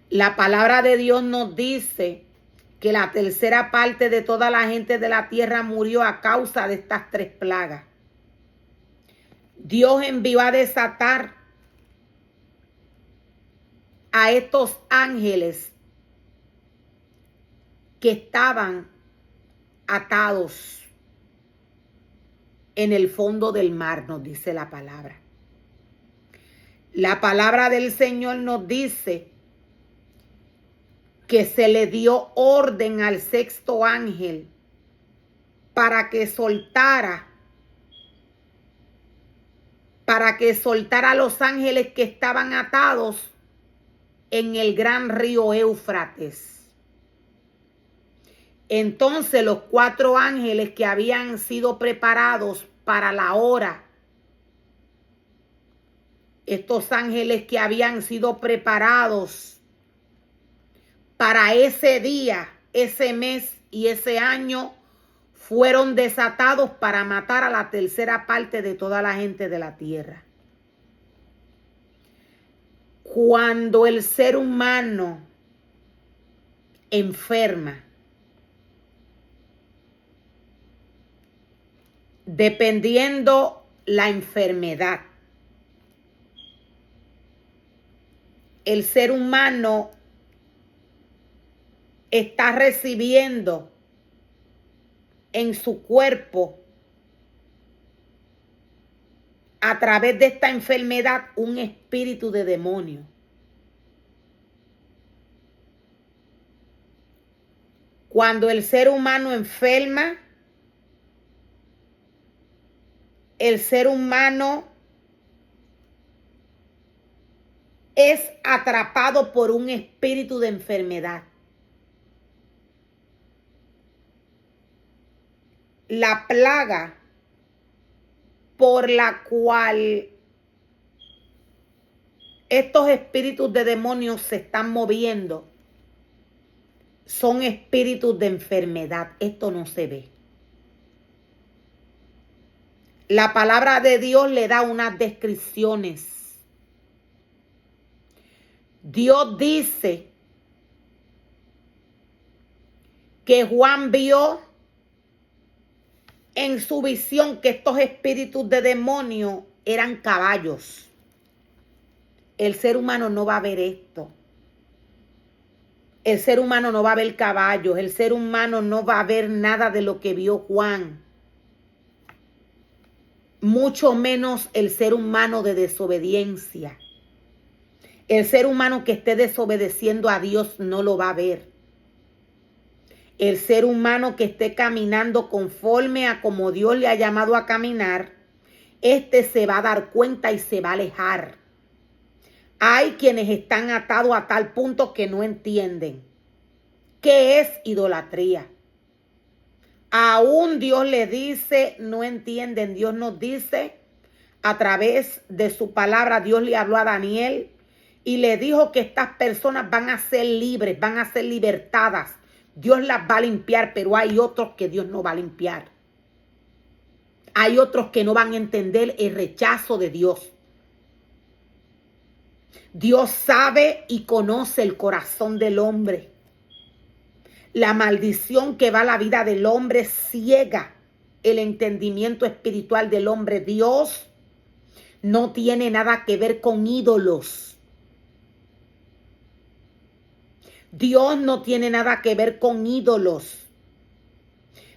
La palabra de Dios nos dice que la tercera parte de toda la gente de la tierra murió a causa de estas 3 plagas. Dios envió a desatar a estos ángeles que estaban atados en el fondo del mar, nos dice la palabra. La palabra del Señor nos dice que se le dio orden al 6º ángel para que soltara a los ángeles que estaban atados en el gran río Éufrates. Entonces los 4 ángeles que habían sido preparados para la hora, estos ángeles que habían sido preparados para ese día, ese mes y ese año, fueron desatados para matar a la tercera parte de toda la gente de la tierra. Cuando el ser humano enferma, dependiendo la enfermedad, el ser humano está recibiendo en su cuerpo, a través de esta enfermedad, un espíritu de demonio. Cuando el ser humano enferma, el ser humano es atrapado por un espíritu de enfermedad. La plaga por la cual estos espíritus de demonios se están moviendo son espíritus de enfermedad. Esto no se ve. La palabra de Dios le da unas descripciones. Dios dice que Juan vio en su visión que estos espíritus de demonio eran caballos. El ser humano no va a ver esto. El ser humano no va a ver caballos. El ser humano no va a ver nada de lo que vio Juan. Mucho menos el ser humano de desobediencia. El ser humano que esté desobedeciendo a Dios no lo va a ver. El ser humano que esté caminando conforme a como Dios le ha llamado a caminar, este se va a dar cuenta y se va a alejar. Hay quienes están atados a tal punto que no entienden qué es idolatría. Aún Dios le dice, no entienden. Dios nos dice, a través de su palabra, Dios le habló a Daniel y le dijo que estas personas van a ser libres, van a ser libertadas. Dios las va a limpiar, pero hay otros que Dios no va a limpiar. Hay otros que no van a entender el rechazo de Dios. Dios sabe y conoce el corazón del hombre. La maldición que va a la vida del hombre ciega el entendimiento espiritual del hombre. Dios no tiene nada que ver con ídolos. Dios no tiene nada que ver con ídolos.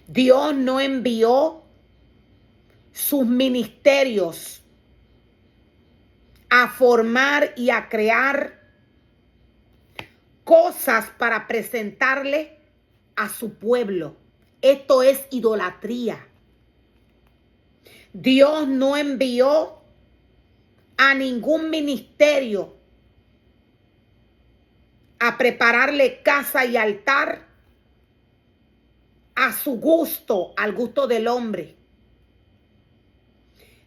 Dios no envió sus ministerios a formar y a crear cosas para presentarle a su pueblo. Esto es idolatría. Dios no envió a ningún ministerio a prepararle casa y altar a su gusto, al gusto del hombre.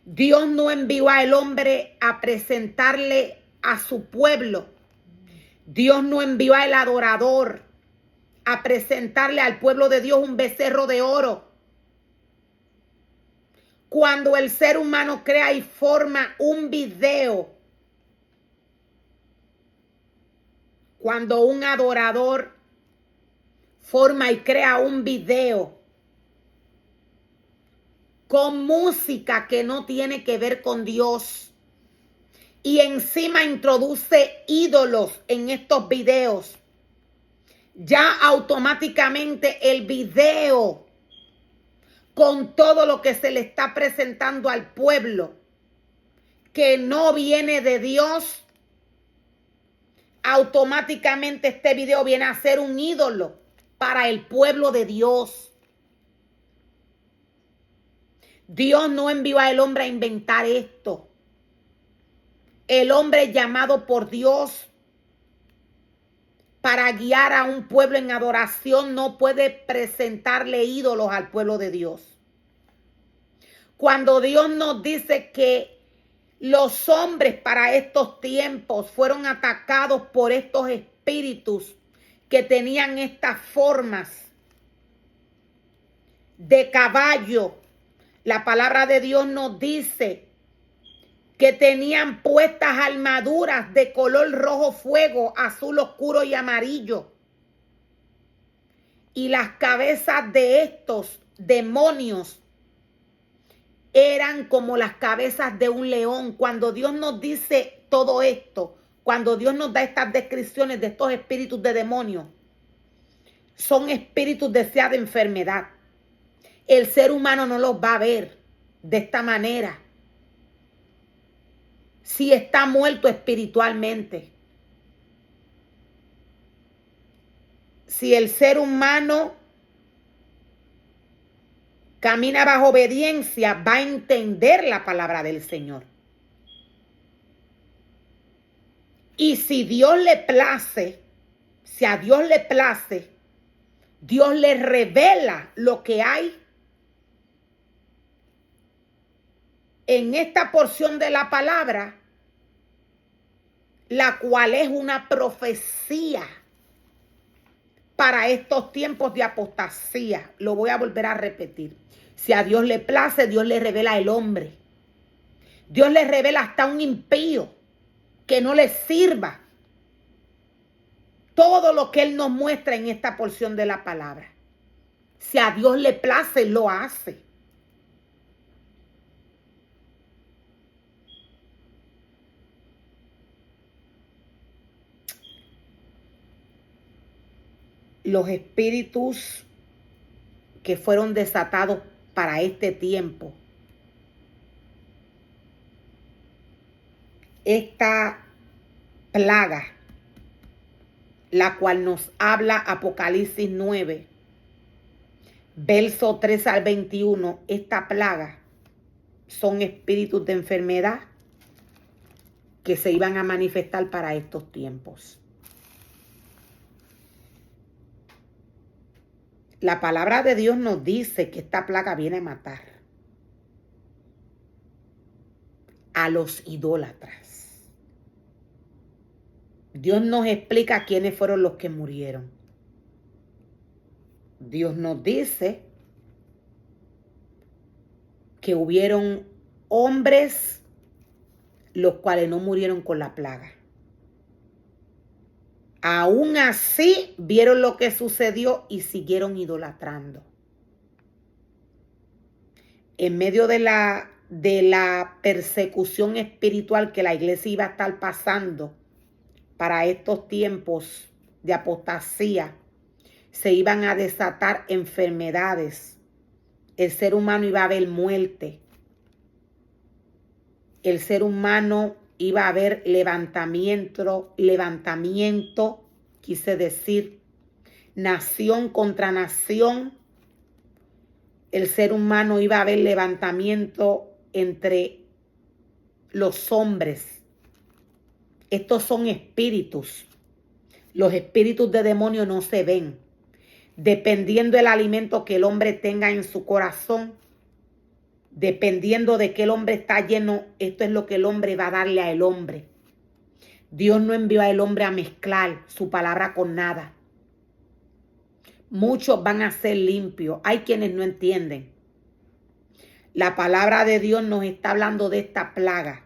Dios no envió al hombre a presentarle a su pueblo. Dios no envió al adorador a presentarle al pueblo de Dios un becerro de oro. Cuando el ser humano crea y forma un video, cuando un adorador forma y crea un video con música que no tiene que ver con Dios y encima introduce ídolos en estos videos, ya automáticamente el video con todo lo que se le está presentando al pueblo que no viene de Dios, automáticamente este video viene a ser un ídolo para el pueblo de Dios. Dios no envió al hombre a inventar esto. El hombre llamado por Dios para guiar a un pueblo en adoración no puede presentarle ídolos al pueblo de Dios. Cuando Dios nos dice que los hombres para estos tiempos fueron atacados por estos espíritus que tenían estas formas de caballo, la palabra de Dios nos dice que tenían puestas armaduras de color rojo fuego, azul oscuro y amarillo. Y las cabezas de estos demonios eran como las cabezas de un león. Cuando Dios nos dice todo esto, cuando Dios nos da estas descripciones de estos espíritus de demonios, son espíritus deseados de enfermedad. El ser humano no los va a ver de esta manera si está muerto espiritualmente. Si el ser humano camina bajo obediencia, va a entender la palabra del Señor. Y si Dios le place, si a Dios le place, Dios le revela lo que hay en esta porción de la palabra, la cual es una profecía para estos tiempos de apostasía. Lo voy a volver a repetir. Si a Dios le place, Dios le revela al hombre. Dios le revela hasta un impío que no le sirva todo lo que Él nos muestra en esta porción de la palabra. Si a Dios le place, lo hace. Los espíritus que fueron desatados para este tiempo, esta plaga, la cual nos habla Apocalipsis 9, verso 3 al 21, esta plaga son espíritus de enfermedad que se iban a manifestar para estos tiempos. La palabra de Dios nos dice que esta plaga viene a matar a los idólatras. Dios nos explica quiénes fueron los que murieron. Dios nos dice que hubieron hombres los cuales no murieron con la plaga. Aún así vieron lo que sucedió y siguieron idolatrando. En medio de la persecución espiritual que la iglesia iba a estar pasando para estos tiempos de apostasía, se iban a desatar enfermedades. El ser humano iba a ver muerte. El ser humano iba a haber levantamiento, quise decir, nación contra nación. El ser humano iba a haber levantamiento entre los hombres. Estos son espíritus. Los espíritus de demonio no se ven. Dependiendo del alimento que el hombre tenga en su corazón, dependiendo de qué el hombre está lleno, esto es lo que el hombre va a darle al hombre. Dios no envió al hombre a mezclar su palabra con nada. Muchos van a ser limpios. Hay quienes no entienden. La palabra de Dios nos está hablando de esta plaga.